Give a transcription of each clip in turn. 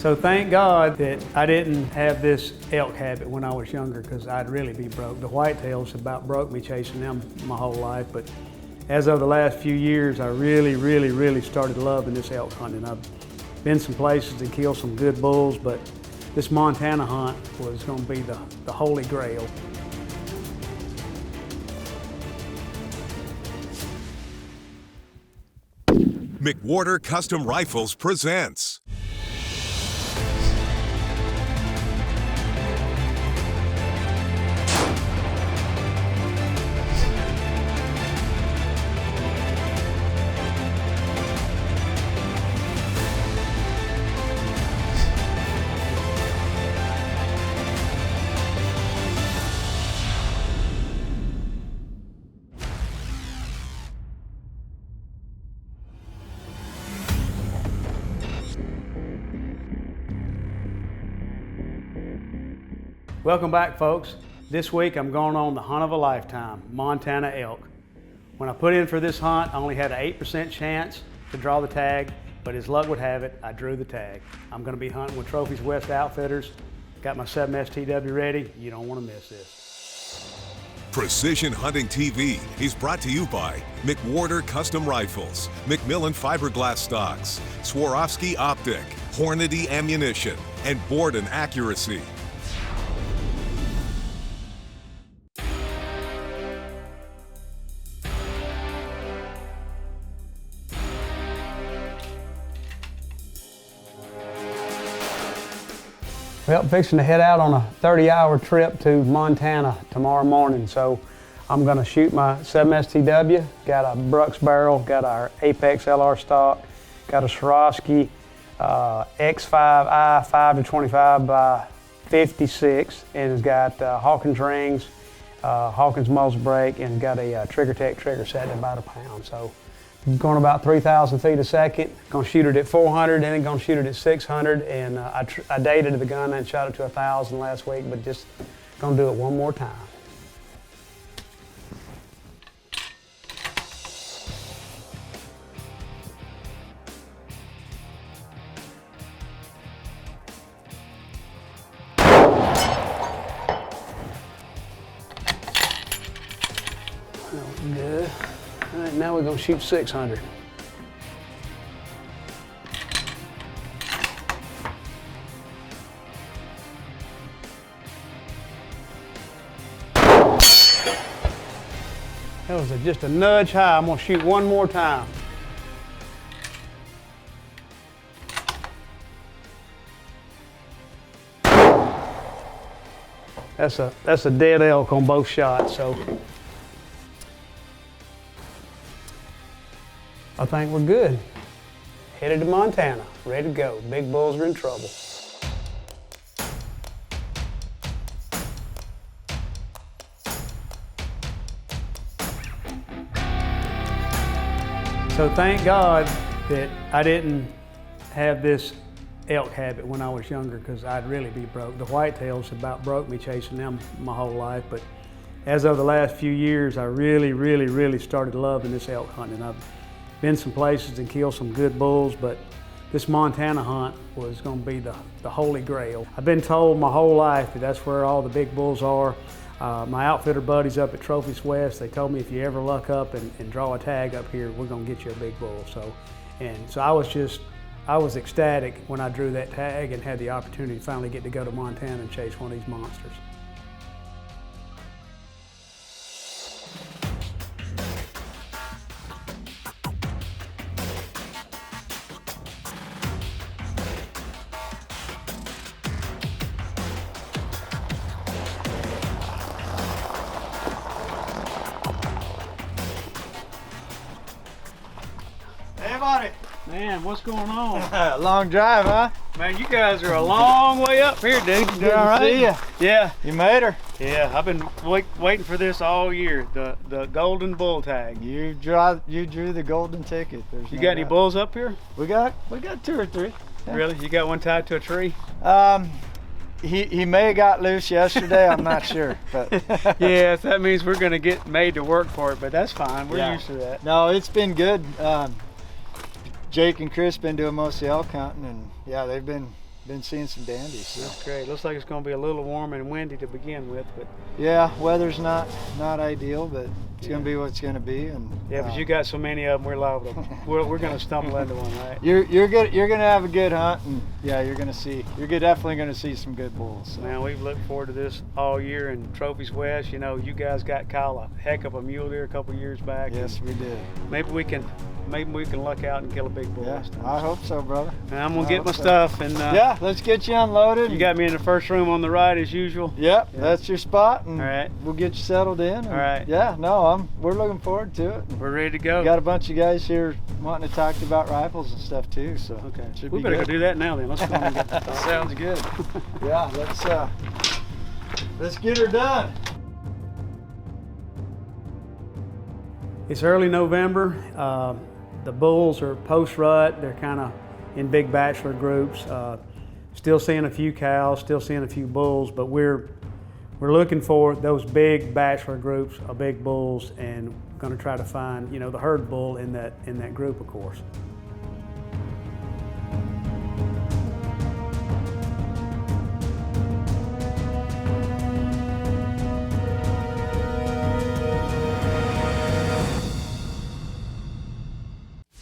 So thank God that I didn't have this elk habit when I was younger, because I'd really be broke. The whitetails about broke me chasing them my whole life, but as of the last few years, I really started loving this elk hunting. I've been some places and killed some good bulls, but this Montana hunt was going to be the holy grail. McWhorter Custom Rifles presents Welcome back, folks. This week I'm going on the hunt of a lifetime, Montana elk. When I put in for this hunt, I only had an 8% chance to draw the tag, but as luck would have it, I drew the tag. I'm going to be hunting with Trophies West Outfitters. Got my 7 STW ready. You don't want to miss this. Precision Hunting TV is brought to you by McWhorter Custom Rifles, McMillan Fiberglass Stocks, Swarovski Optic, Hornady Ammunition, and Borden Accuracy. Well, I'm fixing to head out on a 30-hour trip to Montana tomorrow morning. So I'm going to shoot my 7 STW, got a Brooks barrel, got our Apex LR stock, got a Swarovski X5i 5-25 by 56, and it's got Hawkins rings, Hawkins muzzle brake, and got a Trigger Tech trigger set at about a pound. So going about 3,000 feet a second, gonna shoot it at 400, then gonna shoot it at 600, and I dated the gun and shot it to 1,000 last week, but just gonna do it one more time. That was good. All right, now we're gonna shoot 600. That was just a nudge high. I'm gonna shoot one more time. That's a dead elk on both shots, so I think we're good. Headed to Montana, ready to go. Big bulls are in trouble. So thank God that I didn't have this elk habit when I was younger, because I'd really be broke. The whitetails about broke me chasing them my whole life, but as of the last few years, I really started loving this elk hunting. I've been some places and killed some good bulls, but this Montana hunt was going to be the holy grail. I've been told my whole life that that's where all the big bulls are. My outfitter buddies up at Trophies West, they told me if you ever luck up and draw a tag up here, we're going to get you a big bull. So I was ecstatic when I drew that tag and had the opportunity to finally get to go to Montana and chase one of these monsters. Hey, buddy. Man, what's going on? Long drive, huh? Man, you guys are a long way up here, dude. You doing all right? See ya. Yeah. You made her. Yeah, I've been waiting for this all year. The golden bull tag. You drew the golden ticket. You got any bulls up here? We got 2 or 3. Yeah. Really? You got one tied to a tree? He may have got loose yesterday. I'm not sure, but yes, that means we're gonna get made to work for it. But that's fine. We're used to that. No, it's been good. Jake and Chris been doing most of the elk hunting, and yeah, they've been been seeing some dandies. So. That's great. Looks like it's going to be a little warm and windy to begin with, but yeah, weather's not ideal, but it's going to be what it's going to be. And yeah, but you got so many of them, we're liable to, we're going to stumble into one, right? You're going to have a good hunt, and yeah, you're definitely going to see some good bulls. So. Man, we've looked forward to this all year in Trophies West. You know, you guys got Kyle a heck of a mule deer a couple years back. Yes, we did. Maybe we can luck out and kill a big bull Yeah, this time. I hope so, brother. And I'm gonna get my stuff and yeah, let's get you unloaded. You got me in the first room on the right as usual. Yep, yeah. That's your spot, and all right, we'll get you settled in. And all right. Yeah, no, we're looking forward to it. We're ready to go. We got a bunch of guys here wanting to talk about rifles and stuff too. So okay, we better go do that now then. Let's go and get the stuff. Sounds good. Yeah, let's get her done. It's early November. The bulls are post-rut. They're kind of in big bachelor groups. Still seeing a few cows, still seeing a few bulls, but we're looking for those big bachelor groups of big bulls, and going to try to find, you know, the herd bull in that group, of course.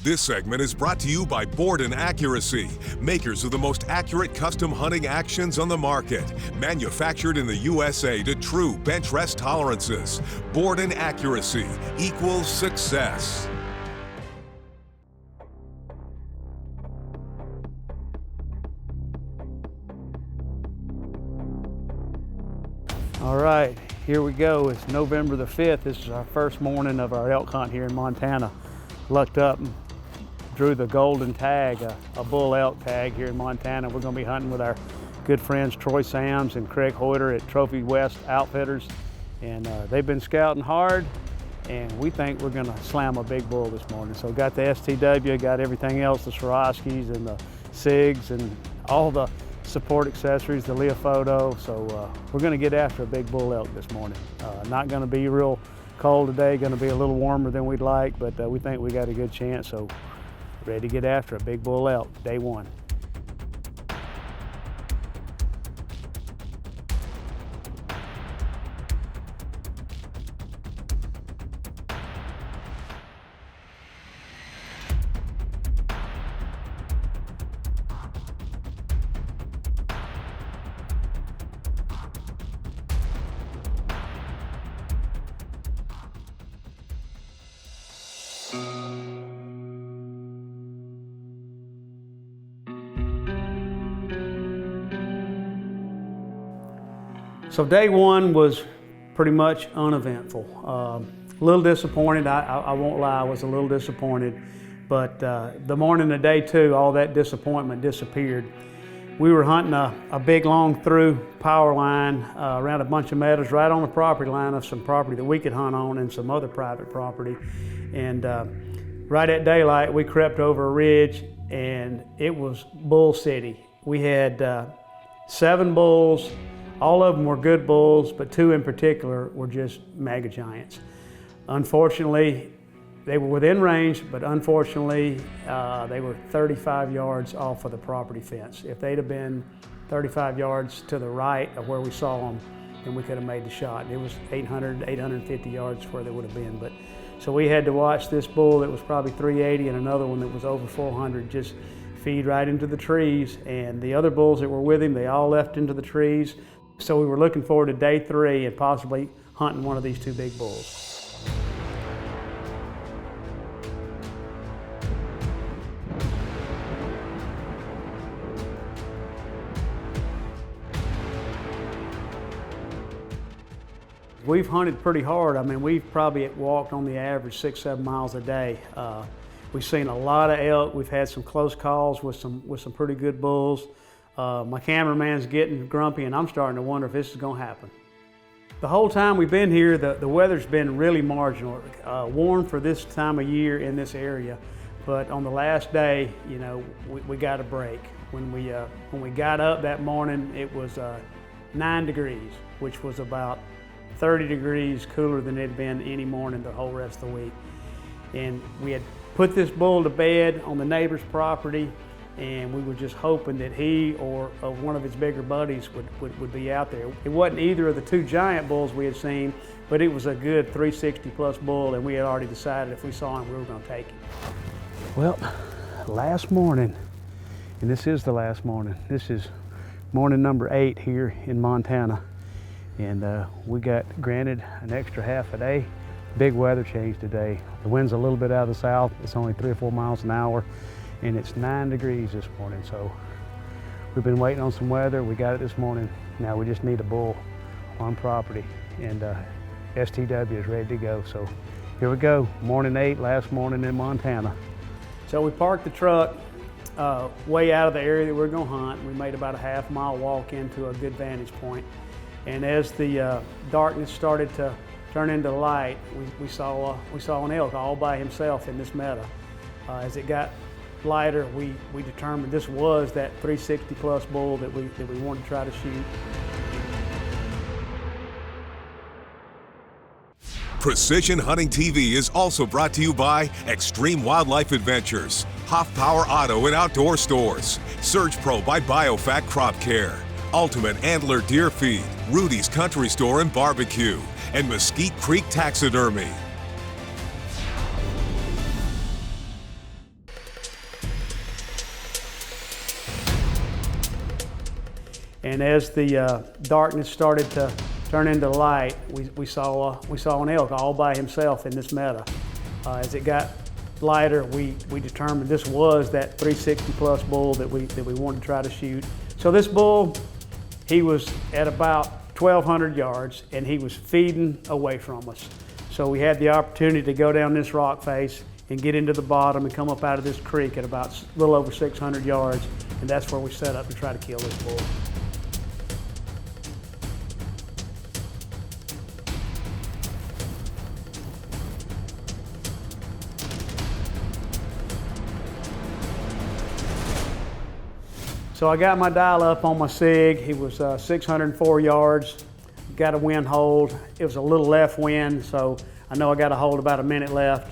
This segment is brought to you by Borden Accuracy, makers of the most accurate custom hunting actions on the market. Manufactured in the USA to true bench rest tolerances. Borden Accuracy equals success. All right, here we go. It's November the 5th. This is our first morning of our elk hunt here in Montana. Lucked up and drew the golden tag, a bull elk tag here in Montana. We're going to be hunting with our good friends Troy Sams and Craig Hoyter at Trophy West Outfitters, and they've been scouting hard, and we think we're going to slam a big bull this morning. So got the STW, got everything else, the Swarovskis and the SIGs and all the support accessories, the Leophoto. So we're going to get after a big bull elk this morning. Not going to be real cold today, going to be a little warmer than we'd like, but we think we got a good chance. So ready to get after a big bull elk, day one. So day one was pretty much uneventful. A little disappointed, I won't lie, I was a little disappointed. But the morning of day two, all that disappointment disappeared. We were hunting a big long through power line around a bunch of meadows right on the property line of some property that we could hunt on and some other private property. And right at daylight, we crept over a ridge and it was bull city. We had 7 bulls. All of them were good bulls, but 2 in particular were just mega giants. Unfortunately, they were within range, but unfortunately, they were 35 yards off of the property fence. If they'd have been 35 yards to the right of where we saw them, then we could have made the shot. It was 800, 850 yards where they would have been. But so we had to watch this bull that was probably 380 and another one that was over 400 just feed right into the trees. And the other bulls that were with him, they all left into the trees. So we were looking forward to day 3 and possibly hunting one of these 2 big bulls. We've hunted pretty hard. I mean, we've probably walked on the average 6-7 miles a day. We've seen a lot of elk. We've had some close calls with some pretty good bulls. My cameraman's getting grumpy and I'm starting to wonder if this is gonna happen. The whole time we've been here, the weather's been really marginal. Warm for this time of year in this area, but on the last day, you know, we got a break. When we got up that morning, it was 9 degrees, which was about 30 degrees cooler than it had been any morning the whole rest of the week. And we had put this bull to bed on the neighbor's property, and we were just hoping that he or one of his bigger buddies would be out there. It wasn't either of the two giant bulls we had seen, but it was a good 360 plus bull, and we had already decided if we saw him, we were going to take him. Well, last morning, and this is the last morning. This is morning number 8 here in Montana, and we got granted an extra half a day. Big weather change today. The wind's a little bit out of the south. It's only 3 or 4 miles an hour, and it's 9 degrees this morning. So we've been waiting on some weather. We got it this morning. Now we just need a bull on property, and STW is ready to go. So here we go, morning 8, last morning in Montana. So we parked the truck way out of the area that we're gonna hunt. We made about a half-mile walk into a good vantage point. And as the darkness started to turn into light, we saw an elk all by himself in this meadow. As it got lighter, we determined this was that 360 plus bull that we wanted to try to shoot. Precision Hunting TV is also brought to you by Extreme Wildlife Adventures, Hoff Power Auto and Outdoor Stores, Surge Pro by Biofac Crop Care, Ultimate Antler Deer Feed, Rudy's Country Store and Barbecue, and Mesquite Creek Taxidermy. And as the darkness started to turn into light, we saw an elk all by himself in this meadow. As it got lighter, we determined this was that 360 plus bull that we wanted to try to shoot. So this bull, he was at about 1,200 yards, and he was feeding away from us. So we had the opportunity to go down this rock face and get into the bottom and come up out of this creek at about a little over 600 yards, and that's where we set up to try to kill this bull. So I got my dial up on my SIG. He was 604 yards, got a wind hold. It was a little left wind, so I know I got a hold about a minute left.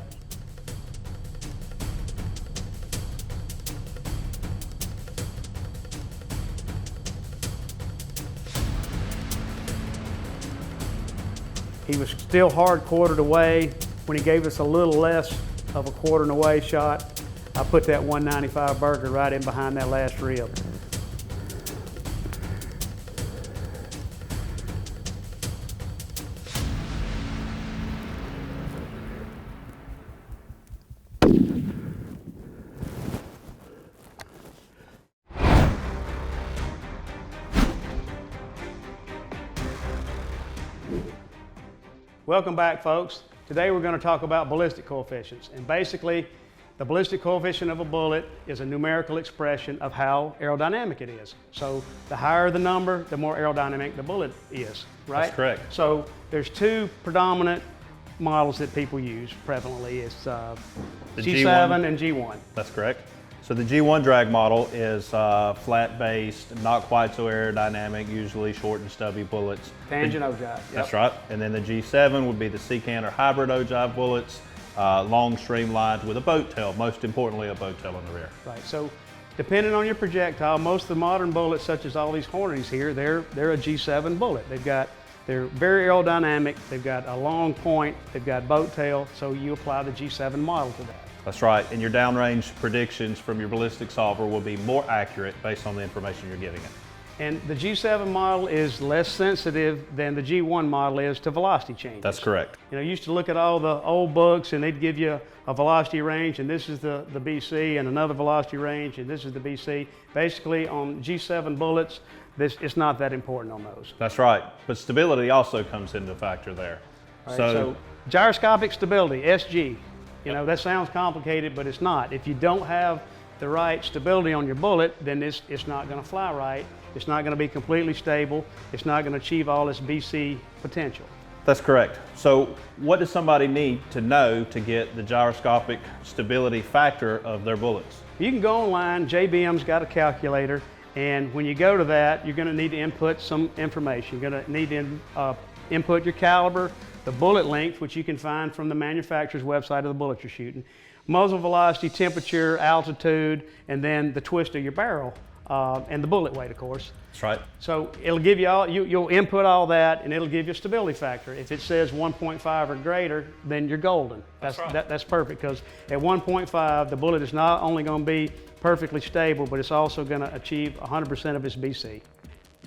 He was still hard quartered away. When he gave us a little less of a quartering away shot, I put that 195 burger right in behind that last rib. Welcome back, folks. Today we're going to talk about ballistic coefficients, and basically the ballistic coefficient of a bullet is a numerical expression of how aerodynamic it is. So the higher the number, the more aerodynamic the bullet is, right? That's correct. So there's two predominant models that people use prevalently. It's the G7 and G1. That's correct. So the G1 drag model is flat-based, not quite so aerodynamic, usually short and stubby bullets. Tangent ogive. Yep. That's right. And then the G7 would be the secant or hybrid ogive bullets, long streamlines with a boat tail, most importantly a boat tail in the rear. Right, so depending on your projectile, most of the modern bullets, such as all these Hornadies here, they're a G7 bullet. They're very aerodynamic, they've got a long point, they've got boat tail, so you apply the G7 model to that. That's right, and your downrange predictions from your ballistic solver will be more accurate based on the information you're giving it. And the G7 model is less sensitive than the G1 model is to velocity changes. That's correct. You know, you used to look at all the old books and they'd give you a velocity range, and this is the BC, and another velocity range, and this is the BC. Basically on G7 bullets, it's not that important on those. That's right, but stability also comes into factor there. Right, so gyroscopic stability, SG. You know, that sounds complicated, but it's not. If you don't have the right stability on your bullet, then it's not going to fly right. It's not going to be completely stable. It's not going to achieve all its BC potential. That's correct. So what does somebody need to know to get the gyroscopic stability factor of their bullets? You can go online, JBM's got a calculator, and when you go to that, you're going to need to input some information. You're going to need to input your caliber, the bullet length, which you can find from the manufacturer's website of the bullet you're shooting. muzzle velocity, temperature, altitude, and then the twist of your barrel, and the bullet weight, of course. That's right. So it'll give you all, you'll input all that, and it'll give you a stability factor. If it says 1.5 or greater, then you're golden. That's right. That's perfect, because at 1.5, the bullet is not only going to be perfectly stable, but it's also going to achieve 100% of its BC.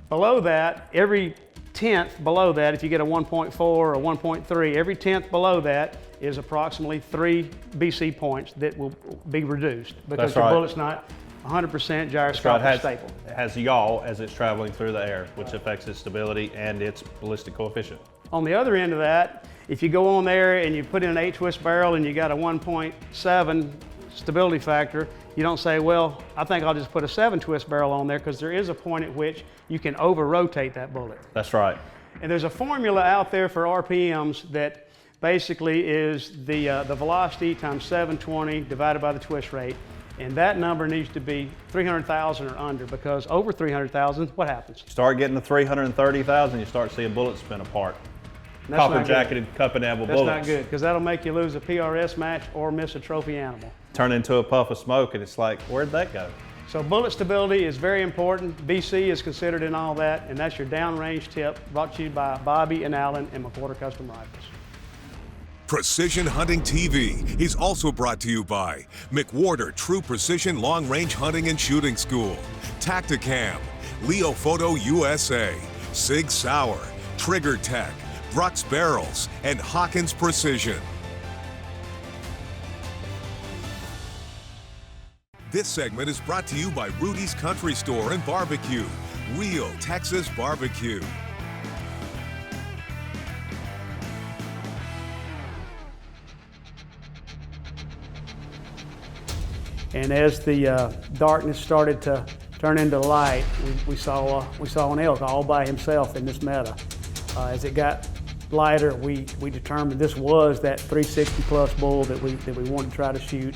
Below that, every 10th below that, if you get a 1.4 or 1.3, every 10th below that is approximately 3 BC points that will be reduced, because your bullet's not 100% gyroscopic stable. It has yaw as it's traveling through the air, which affects its stability and its ballistic coefficient. On the other end of that, if you go on there and you put in an 8-twist barrel and you got a 1.7 stability factor, you don't say, well, I think I'll just put a 7-twist barrel on there, because there is a point at which you can over-rotate that bullet. That's right. And there's a formula out there for RPMs that basically is the velocity times 720 divided by the twist rate. And that number needs to be 300,000 or under, because over 300,000, what happens? You start getting to 330,000, you start seeing bullets spin apart. Copper-jacketed cup and ammo bullets. That's not good, because that'll make you lose a PRS match or miss a trophy animal. Turn into a puff of smoke, and it's like, where'd that go? So bullet stability is very important. BC is considered in all that, and that's your downrange tip, brought to you by Bobby and Allan and McWhorter Custom Rifles. Precision Hunting TV is also brought to you by McWhorter True Precision Long Range Hunting and Shooting School, Tacticam, Leo Photo USA, Sig Sauer, Trigger Tech, Brux Barrels, and Hawkins Precision. This segment is brought to you by Rudy's Country Store and Barbecue, real Texas barbecue. And as the darkness started to turn into light, we saw an elk all by himself in this meadow. As it got lighter, we determined this was that 360 plus bull that we wanted to try to shoot.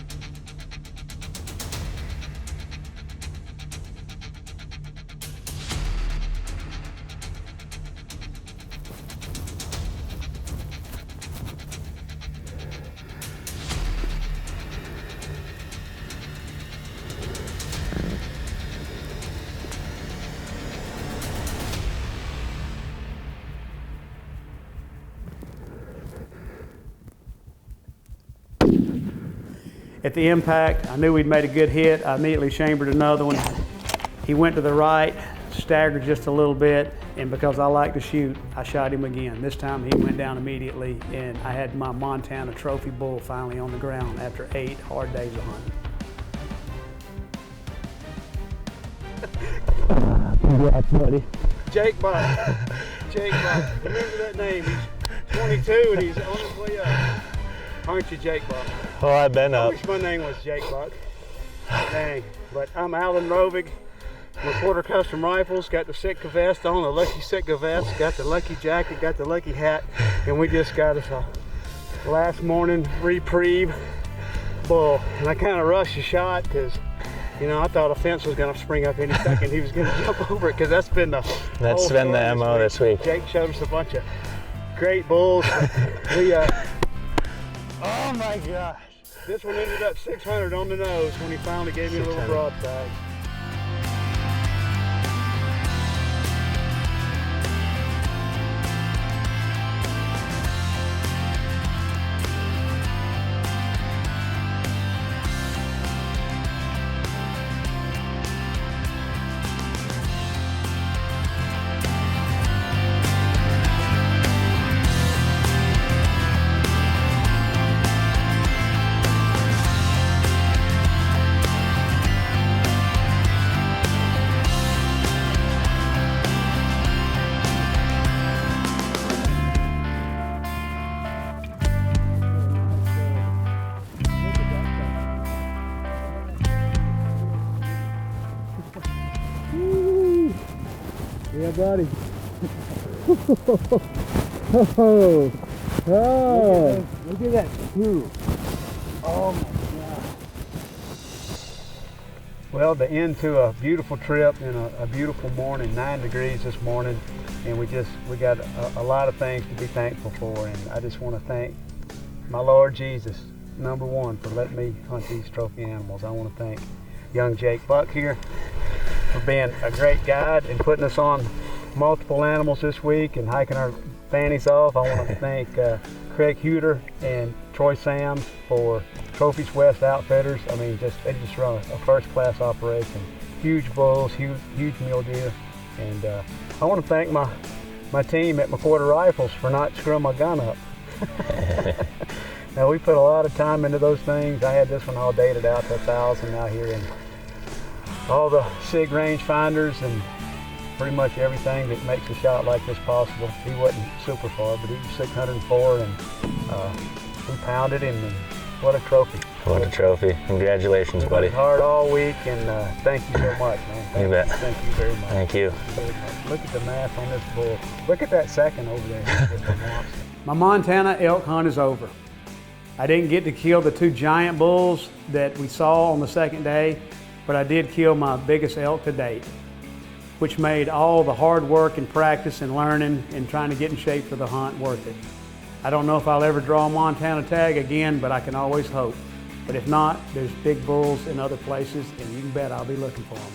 At the impact, I knew we'd made a good hit. I immediately chambered another one. He went to the right, staggered just a little bit, and because I like to shoot, I shot him again. This time he went down immediately, and I had my Montana trophy bull finally on the ground after 8 hard days of hunting. Congrats, buddy. Jake Buck. Jake Buck. Remember that name. He's 22 and he's on his way up. Aren't you, Jake Buck? Oh, I've been up. I wish my name was Jake Buck. Dang. But I'm Allan Rovig, McWhorter Custom Rifles. Got the Sitka vest on, the lucky Sitka vest. Got the lucky jacket, got the lucky hat. And we just got us a last morning reprieve bull. And I kind of rushed the shot because, you know, I thought a fence was going to spring up any second. He was going to jump over it, because that's been the MO this week. Jake showed us a bunch of great bulls. Oh my gosh. This one ended up 600 on the nose when he finally gave me a little broadside. Yeah, buddy. Oh, look at that screw. Oh my God. Well, the end to a beautiful trip and a beautiful morning, 9 degrees this morning, and we got a lot of things to be thankful for, and I just want to thank my Lord Jesus #1 for letting me hunt these trophy animals. I want to thank young Jake Buck here for being a great guide and putting us on multiple animals this week and hiking our fannies off. I want to thank Craig Huter and Troy Sams for Trophies West Outfitters. I mean, they just run a first-class operation. Huge bulls, huge mule deer, and I want to thank my team at McWhorter Rifles for not screwing my gun up. Now, we put a lot of time into those things. I had this one all dated out to 1,000 out here, and all the SIG range finders and pretty much everything that makes a shot like this possible. He wasn't super far, but he was 604, and we pounded him, and what a trophy. What a trophy. Congratulations, buddy. Worked hard all week, and thank you so much, man. You bet. Thank you very much. Thank you. Look at the mass on this bull. Look at that second over there. He's just a monster. My Montana elk hunt is over. I didn't get to kill the 2 giant bulls that we saw on the second day, but I did kill my biggest elk to date, which made all the hard work and practice and learning and trying to get in shape for the hunt worth it. I don't know if I'll ever draw a Montana tag again, but I can always hope. But if not, there's big bulls in other places, and you can bet I'll be looking for them.